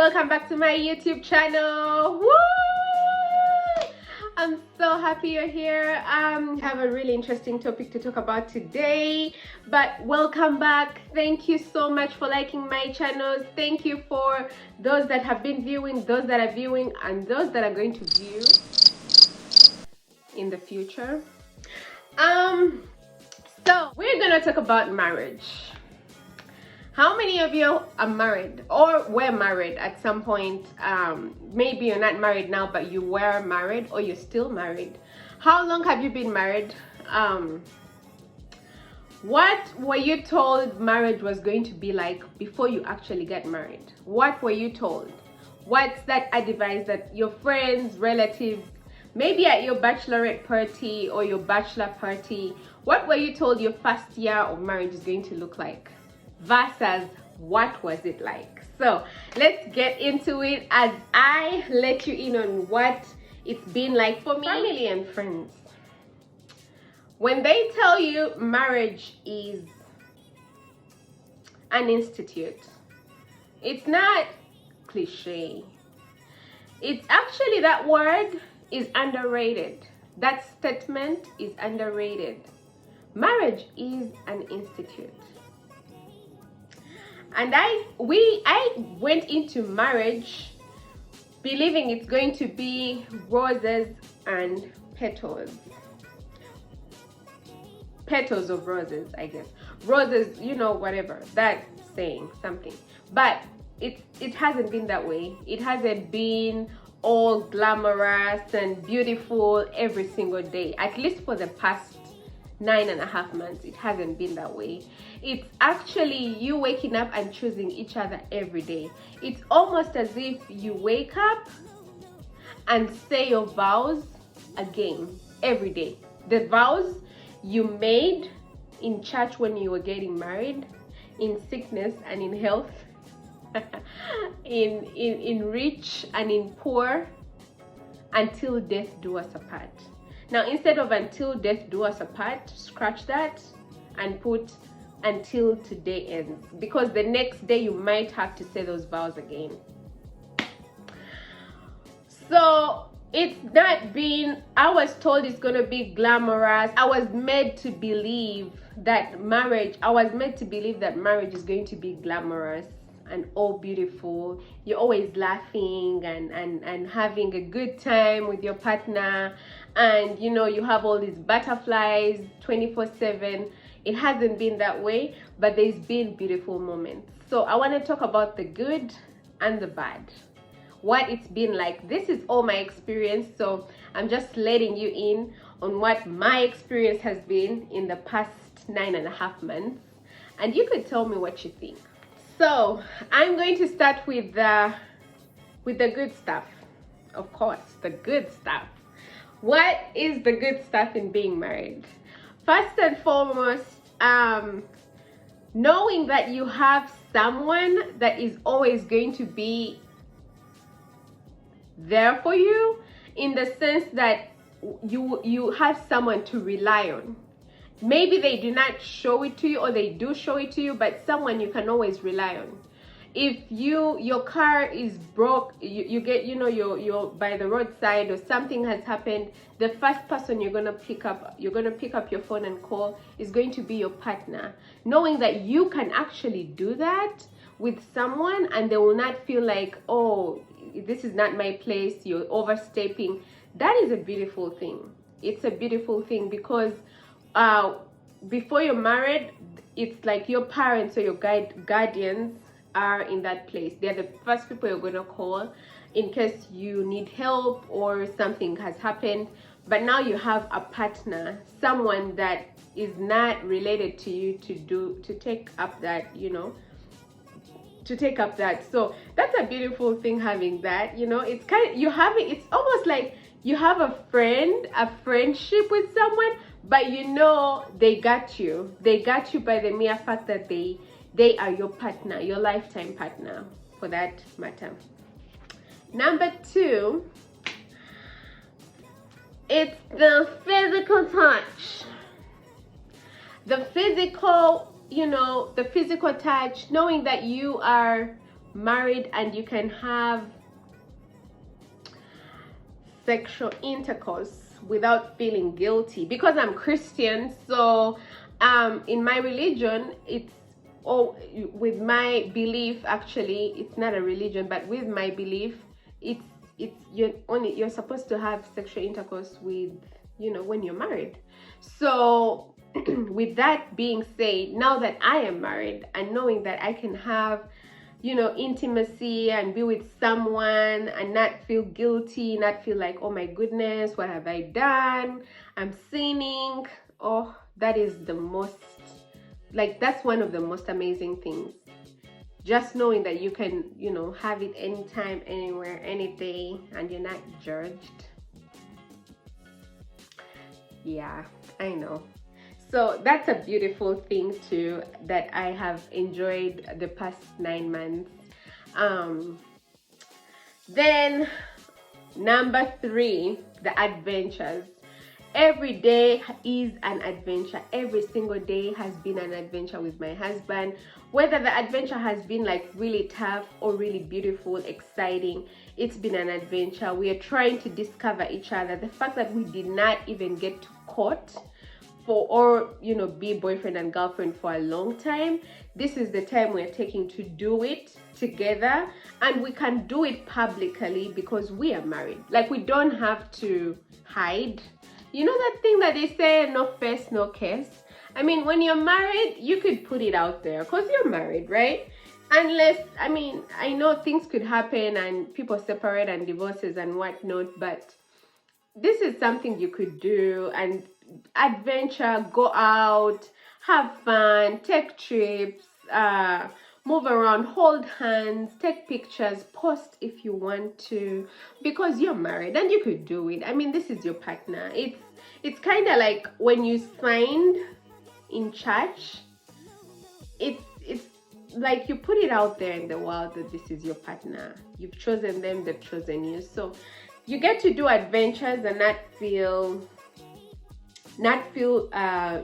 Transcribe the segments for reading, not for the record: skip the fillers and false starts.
welcome back to my YouTube channel. Woo! I'm so happy you're here. I have a really interesting topic to talk about today, but welcome back. Thank you so much for liking my channels. Thank you for those that have been viewing, those that are viewing, and those that are going to view in the future. So we're gonna talk about marriage. How many of you are married or were married at some point? Maybe you're not married now, but you were married or you're still married. How long have you been married? What were you told marriage was going to be like before you actually got married? What were you told? What's that advice that your friends, relatives, maybe at your bachelorette party or your bachelor party, what were you told your first year of marriage is going to look like? Versus what was it like? So let's get into it as I let you in on what it's been like for me. Family and friends, when they tell you marriage is an institute, it's not cliche. It's actually, that word is underrated. That statement is underrated. Marriage is an institute. And I went into marriage believing it's going to be roses and petals. Petals of roses, I guess. Roses, you know, whatever. That's saying something. But it hasn't been that way. It hasn't been all glamorous and beautiful every single day. At least for the past 9.5 months, it hasn't been that way. It's actually you waking up and choosing each other every day. It's almost as if you wake up and say your vows again every day. The vows you made in church when you were getting married, in sickness and in health, in rich and in poor, until death do us apart. Now, instead of until death do us apart, scratch that and put until today ends, because the next day you might have to say those vows again. So it's not been, I was told it's gonna be glamorous. I was made to believe that marriage is going to be glamorous and all beautiful. You're always laughing and having a good time with your partner, and you know, you have all these butterflies 24/7. It hasn't been that way, but there's been beautiful moments. So I want to talk about the good and the bad, what it's been like. This is all my experience, so I'm just letting you in on what my experience has been in the past 9.5 months, and you could tell me what you think. So I'm going to start with the good stuff. Of course, the good stuff. What is the good stuff in being married? First and foremost, knowing that you have someone that is always going to be there for you, in the sense that you have someone to rely on. Maybe they do not show it to you, or they do show it to you, but someone you can always rely on. If your car is broke, you get, you know, you're by the roadside or something has happened, the first person you're gonna pick up your phone and call is going to be your partner. Knowing that you can actually do that with someone and they will not feel like, oh, this is not my place, you're overstepping. That is a beautiful thing. It's a beautiful thing, because before you're married, it's like your parents or your guardians are in that place. They're the first people you're gonna call in case you need help or something has happened. But now you have a partner, someone that is not related to you, to take up that, you know, to take up that. So that's a beautiful thing, having that, you know. It's kind of, it's almost like you have a friendship with someone, but you know they got you by the mere fact that they are your partner, your lifetime partner for that matter. Number 2, it's the physical touch. The physical, you know, the physical touch, knowing that you are married and you can have sexual intercourse without feeling guilty. Because I'm Christian, so in my religion, it's, or with my belief, actually it's not a religion, but with my belief, it's you're supposed to have sexual intercourse with, you know, when you're married. So with that being said, now that I am married and knowing that I can have, you know, intimacy and be with someone and not feel guilty, not feel like, oh my goodness, what have I done, I'm sinning. Oh, that is the most, like, that's one of the most amazing things. Just knowing that you can, you know, have it anytime, anywhere, any day, and you're not judged. Yeah, I know. So that's a beautiful thing too that I have enjoyed the past 9 months. Then number 3, the adventures. Every day is an adventure. Every single day has been an adventure with my husband. Whether the adventure has been like really tough or really beautiful, exciting, it's been an adventure. We are trying to discover each other. The fact that we did not even get to court for, or, you know, be boyfriend and girlfriend for a long time, this is the time we're taking to do it together, and we can do it publicly because we are married. Like, we don't have to hide. You know that thing that they say, no face, no case? I mean, when you're married, you could put it out there because you're married, right? Unless, I mean, I know things could happen and people separate and divorces and whatnot, but this is something you could do and adventure, go out, have fun, take trips, move around, hold hands, take pictures, post if you want to, because you're married and you could do it. I mean, this is your partner. It's kind of like when you signed in church. It's like you put it out there in the world that this is your partner. You've chosen them, they've chosen you. So you get to do adventures and not feel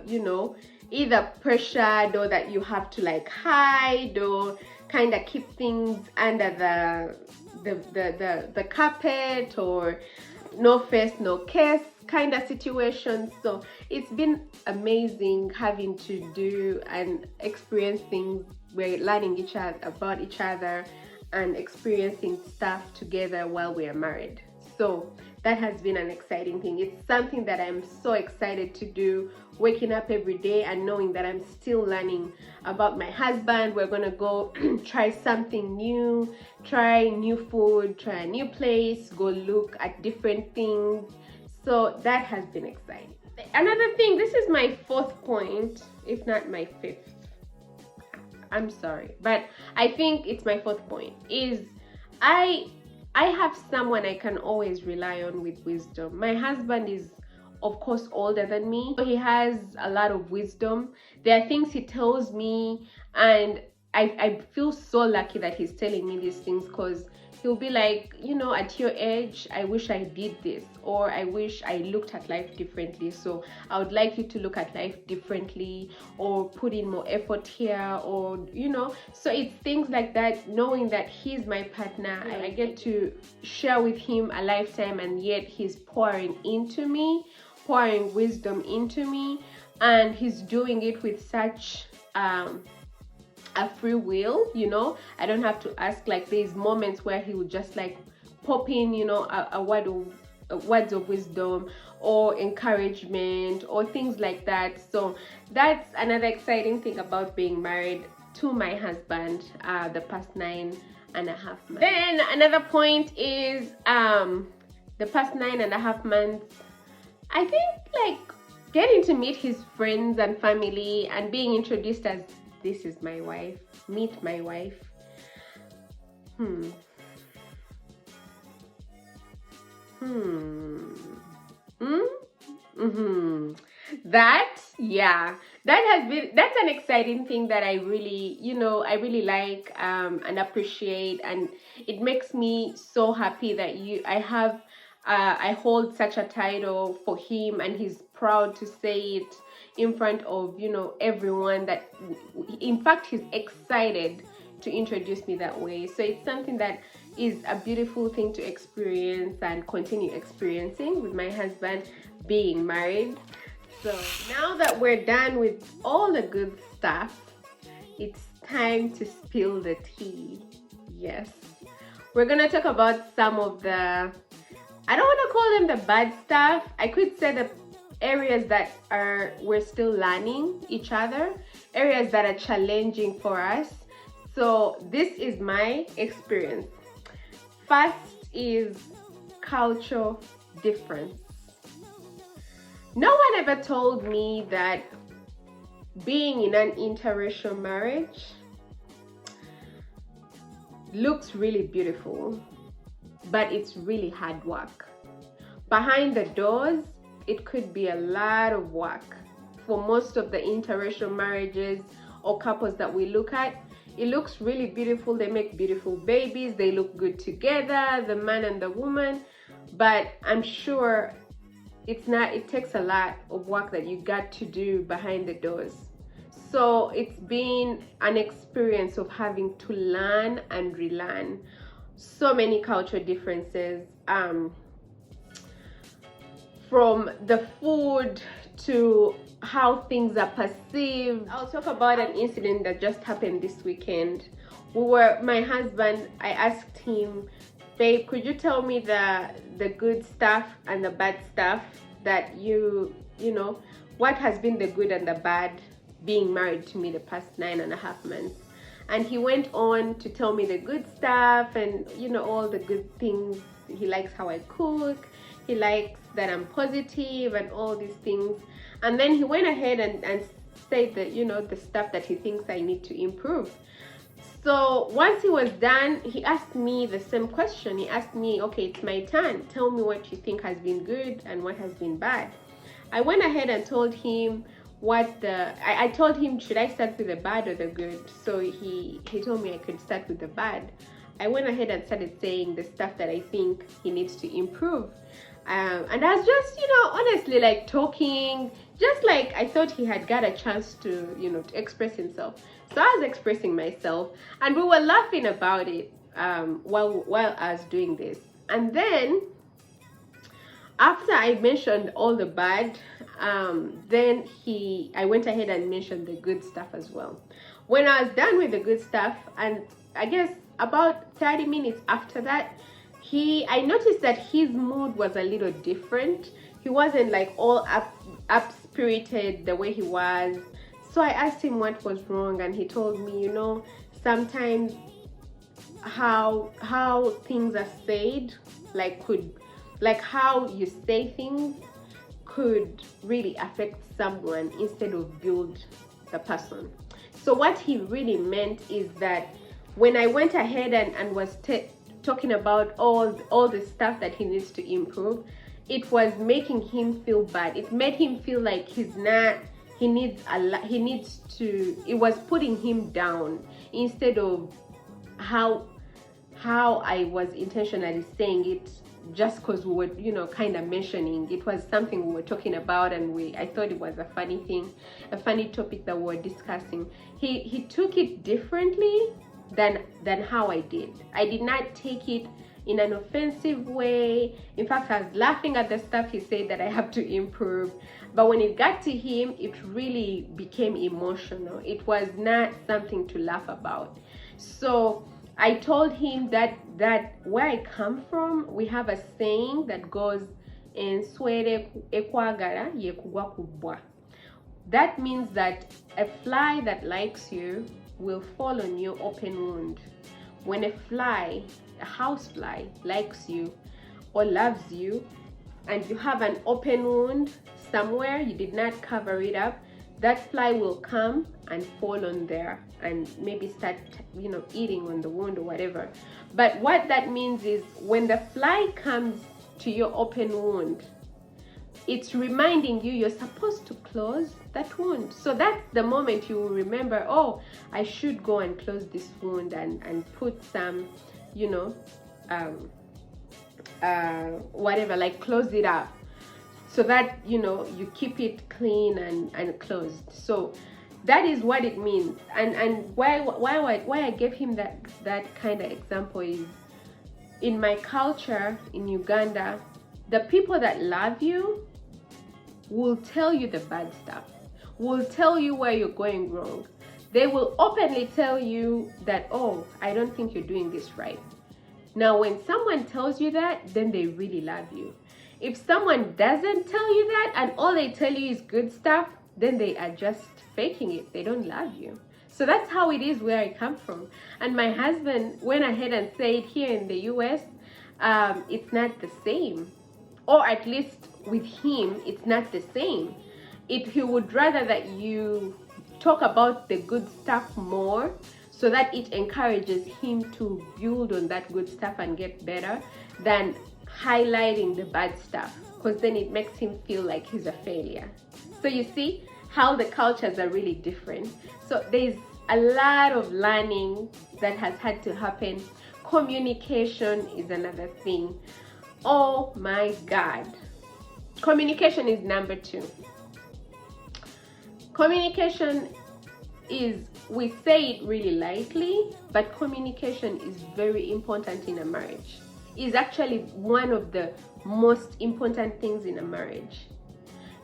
you know, either pressured or that you have to like hide or kind of keep things under the carpet, or no face, no case kind of situation. So it's been amazing having to do and experience things. We're learning about each other and experiencing stuff together while we are married. So that has been an exciting thing. It's something that I'm so excited to do, waking up every day and knowing that I'm still learning about my husband. We're gonna go try something new, try new food, try a new place, go look at different things. So that has been exciting. Another thing, this is my 4th point, if not my 5th. I'm sorry, but I think it's my 4th point, is I have someone I can always rely on with wisdom. My husband is, of course, older than me. He has a lot of wisdom. There are things he tells me, and I feel so lucky that he's telling me these things, because he'll be like, you know, at your age, I wish I did this, or I wish I looked at life differently. So I would like you to look at life differently, or put in more effort here, or, you know. So it's things like that, knowing that he's my partner. I get to share with him a lifetime, and yet he's pouring into me, pouring wisdom into me, and he's doing it with such a free will, you know. I don't have to ask. Like, there's moments where he would just like pop in, you know, a word of words of wisdom or encouragement or things like that. So that's another exciting thing about being married to my husband the past 9.5 months. Then another point is the past 9.5 months, I think, like, getting to meet his friends and family and being introduced as, this is my wife, meet my wife. That, yeah, that's an exciting thing that I really, you know, I really like and appreciate, and it makes me so happy that I hold such a title for him, and he's proud to say it in front of, you know, everyone. That, in fact, he's excited to introduce me that way. So it's something that is a beautiful thing to experience and continue experiencing with my husband being married. So now that we're done with all the good stuff, it's time to spill the tea. Yes, we're gonna talk about some of the, I don't want to call them the bad stuff. I could say the areas that we're still learning each other, areas that are challenging for us. So this is my experience. First is cultural difference. No one ever told me that being in an interracial marriage looks really beautiful, but it's really hard work. Behind the doors, it could be a lot of work. For most of the interracial marriages or couples that we look at, it looks really beautiful. They make beautiful babies, they look good together, the man and the woman, but I'm sure it's not, it takes a lot of work that you got to do behind the doors. So it's been an experience of having to learn and relearn so many cultural differences, from the food to how things are perceived. I'll talk about an incident that just happened this weekend. My husband, I asked him, babe, could you tell me the good stuff and the bad stuff that you know, what has been the good and the bad being married to me the past 9.5 months? And he went on to tell me the good stuff and, you know, all the good things. He likes how I cook, he likes that I'm positive and all these things. And then he went ahead and said that, you know, the stuff that he thinks I need to improve. So once he was done, he asked me the same question. He asked me, okay, it's my turn. Tell me what you think has been good and what has been bad. I went ahead and told him I told him, should I start with the bad or the good? So he told me I could start with the bad. I went ahead and started saying the stuff that I think he needs to improve. And I was just, you know, honestly, like talking, just like I thought he had got a chance to, you know, to express himself. So I was expressing myself and we were laughing about it while I was doing this. And then after I mentioned all the bad, then I went ahead and mentioned the good stuff as well. When I was done with the good stuff, and I guess about 30 minutes after that, I noticed that his mood was a little different. He wasn't like all up spirited the way he was. So I asked him what was wrong, and he told me, you know, sometimes how things are said, like how you say things could really affect someone instead of build the person. So what he really meant is that when I went ahead and was talking about all the stuff that he needs to improve, it was making him feel bad. It made him feel like he's not, he needs a lot, it was putting him down instead of how I was intentionally saying it, just because we were, you know, kind of mentioning it was something we were talking about, and I thought it was a funny thing, a funny topic that we were discussing. He took it differently than how I did. I did not take it in an offensive way. In fact, I was laughing at the stuff he said that I have to improve. But when it got to him, it really became emotional. It was not something to laugh about. So I told him that where I come from, we have a saying that goes, enswere ekwagara yekugwa kubwa. That means that a fly that likes you will fall on your open wound. When a housefly likes you or loves you, and you have an open wound somewhere, you did not cover it up, that fly will come and fall on there and maybe start, you know, eating on the wound or whatever. But what that means is when the fly comes to your open wound, it's reminding you you're supposed to close that wound. So that's the moment you will remember, oh, I should go and close this wound and put some, you know, whatever, like close it up so that, you know, you keep it clean and closed. So That is what it means. And why I gave him that kind of example is, in my culture in Uganda, the people that love you will tell you the bad stuff, will tell you where you're going wrong. They will openly tell you that, oh, I don't think you're doing this right. Now, when someone tells you that, then they really love you. If someone doesn't tell you that and all they tell you is good stuff, then they are just faking it. They don't love you. So that's how it is where I come from. And my husband went ahead and said, here in the US, it's not the same. Or at least with him, it's not the same. He would rather that you talk about the good stuff more, so that it encourages him to build on that good stuff and get better, than highlighting the bad stuff, because then it makes him feel like he's a failure. So you see how the cultures are really different. So there's a lot of learning that has had to happen. Communication is another thing. Oh my God. Communication is number 2. Communication is, we say it really lightly, but communication is very important in a marriage. It's actually one of the most important things in a marriage.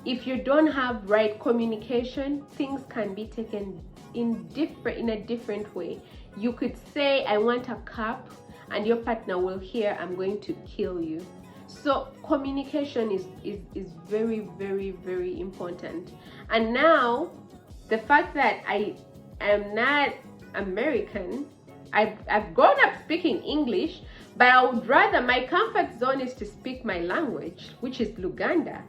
If you don't have right communication, things can be taken in a different way. You could say, I want a cup, and your partner will hear, I'm going to kill you. So communication is very, very, very important. And now, the fact that I am not American, I've grown up speaking English, but I would rather, my comfort zone is to speak my language, which is Luganda.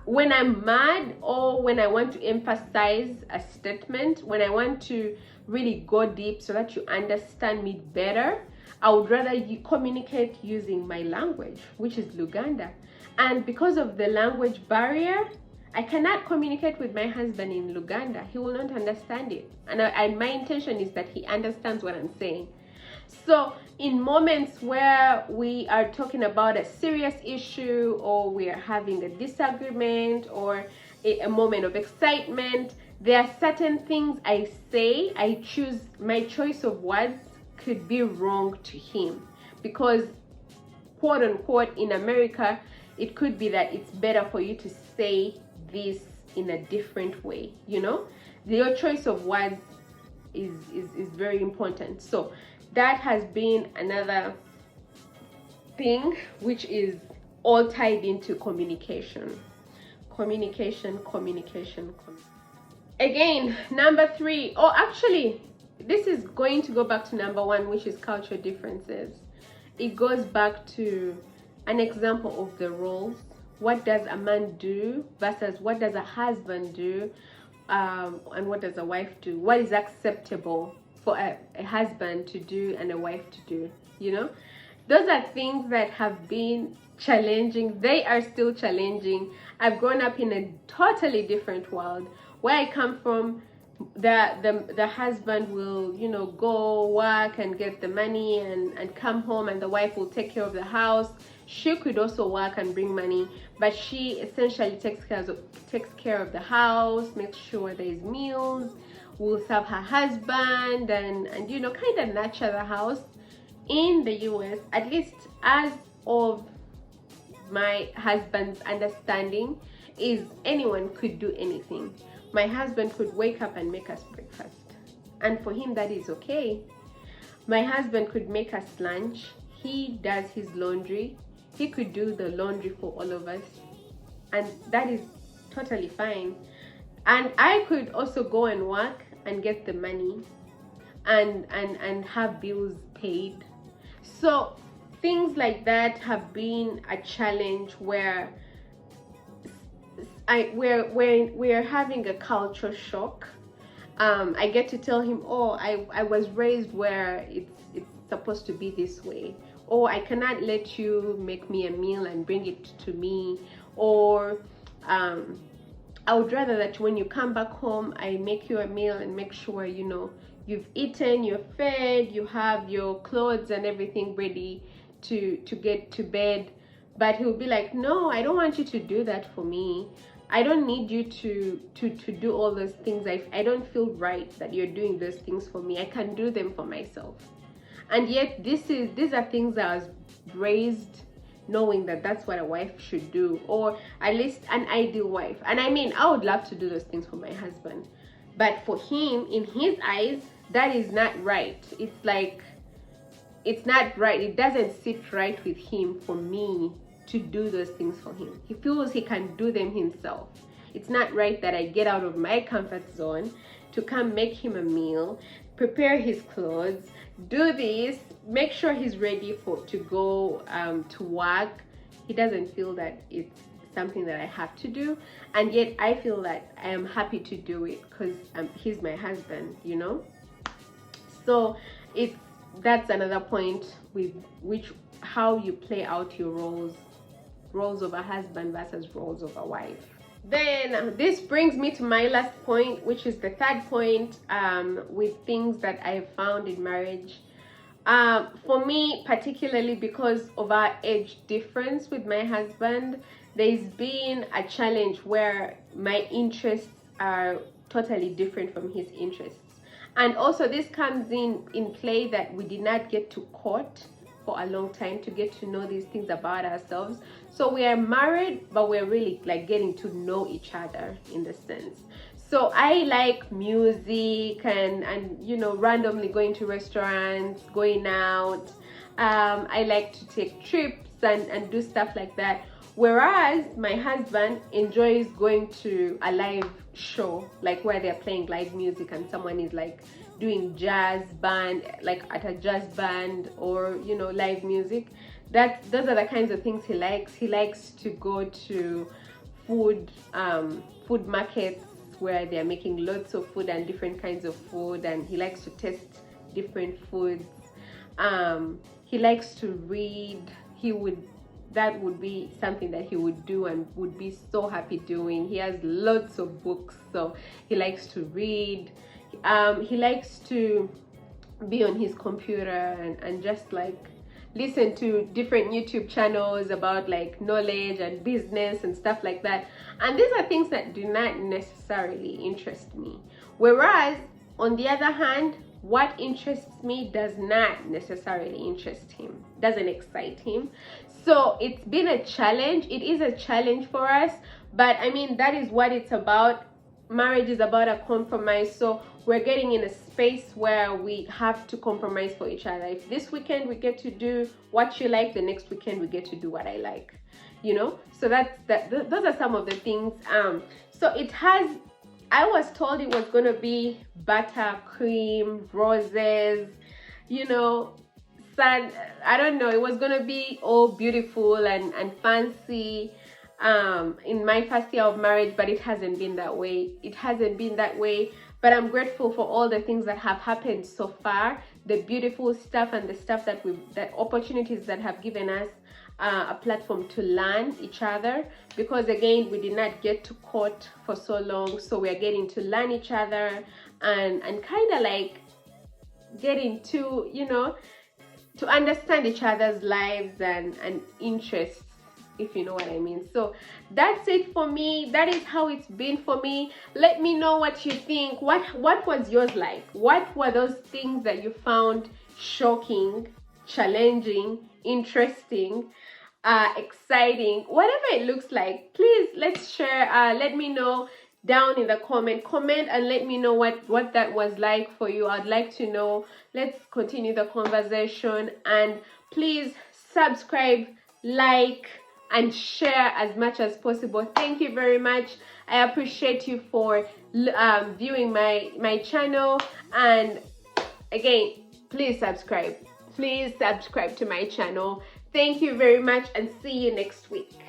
When I'm mad, or when I want to emphasize a statement, when I want to really go deep so that you understand me better, I would rather you communicate using my language, which is Luganda. And because of the language barrier, I cannot communicate with my husband in Luganda. He will not understand it. And my intention is that he understands what I'm saying. So in moments where we are talking about a serious issue, or we are having a disagreement, or a moment of excitement, there are certain things I say, my choice of words could be wrong to him, because quote unquote in America, it could be that it's better for you to say this in a different way, you know. Your choice of words is very important. So that has been another thing which is all tied into communication. Again, number 3, or actually this is going to go back to number 1, which is cultural differences. It goes back to an example of the roles. What does a man do versus what does a husband do, and what does a wife do? What is acceptable for a husband to do and a wife to do, you know? Those are things that have been challenging. They are still challenging. I've grown up in a totally different world. Where I come from, the husband will, you know, go work and get the money and come home, and the wife will take care of the house. She could also work and bring money, but she essentially takes care of the house, makes sure there's meals, will serve her husband, and you know, kind of nurture the house. In the US, at least as of my husband's understanding, is anyone could do anything. My husband could wake up and make us breakfast, and for him that is okay. My husband could make us lunch. He does his laundry. He could do the laundry for all of us, and that is totally fine. And I could also go and work and get the money and have bills paid. So things like that have been a challenge where we're having a culture shock. I get to tell him, oh, I was raised where it's supposed to be this way, or I cannot let you make me a meal and bring it to me, or I would rather that when you come back home, I make you a meal and make sure, you know, you've eaten, you're fed, you have your clothes and everything ready to get to bed. But he'll be like, no, I don't want you to do that for me. I don't need you to do all those things. I don't feel right that you're doing those things for me. I can do them for myself. And yet these are things that I was raised knowing that that's what a wife should do, or at least an ideal wife. And I mean, I would love to do those things for my husband, but for him, in his eyes, that is not right. It's like, it's not right. It doesn't sit right with him for me to do those things for him. He feels he can do them himself. It's not right that I get out of my comfort zone to come make him a meal, prepare his clothes, do this, make sure he's ready to go to work. He doesn't feel that it's something that I have to do, and yet I feel that I am happy to do it because he's my husband, you know. So that's another point with how you play out your roles of a husband versus roles of a wife. Then this brings me to my last point, which is the third point, with things that I have found in marriage. For me, particularly because of our age difference with my husband, there's been a challenge where my interests are totally different from his interests. And also this comes in play that we did not get to court for a long time to get to know these things about ourselves. So we are married, but we're really like getting to know each other in the sense. So I like music and you know, randomly going to restaurants, going out. I like to take trips and do stuff like that. Whereas my husband enjoys going to a live show, like where they're playing live music and someone is like doing jazz band, like at a jazz band, or you know, live music. Those are the kinds of things he likes. He likes to go to food markets where they're making lots of food and different kinds of food, and he likes to test different foods. He likes to read. That would be something that he would do and would be so happy doing. He has lots of books, so he likes to read. He likes to be on his computer and just like listen to different YouTube channels about like knowledge and business and stuff like that. And these are things that do not necessarily interest me. Whereas on the other hand, what interests me does not necessarily interest him, doesn't excite him. So it's been a challenge. It is a challenge for us, but I mean, that is what it's about. Marriage is about a compromise. So we're getting in a space where we have to compromise for each other. If this weekend we get to do what you like, the next weekend we get to do what I like, you know. So those are some of the things. So I was told it was going to be buttercream, roses, you know, sun. I don't know. It was going to be all beautiful and fancy in my first year of marriage, but it hasn't been that way. It hasn't been that way. But I'm grateful for all the things that have happened so far, the beautiful stuff and the stuff that opportunities that have given us a platform to learn each other, because again, we did not get to court for so long, so we're getting to learn each other and kind of like getting to, you know, to understand each other's lives and interests, if you know what I mean. So that's it for me. That is how it's been for me. Let me know what you think. What was yours like? What were those things that you found shocking, challenging, interesting, exciting, whatever it looks like? Please, let's share. Let me know down in the comment and let me know what that was like for you. I'd like to know. Let's continue the conversation, and please subscribe, like, and share as much as possible. Thank you very much. I appreciate you for viewing my channel, and again, please subscribe to my channel. Thank you very much, and see you next week.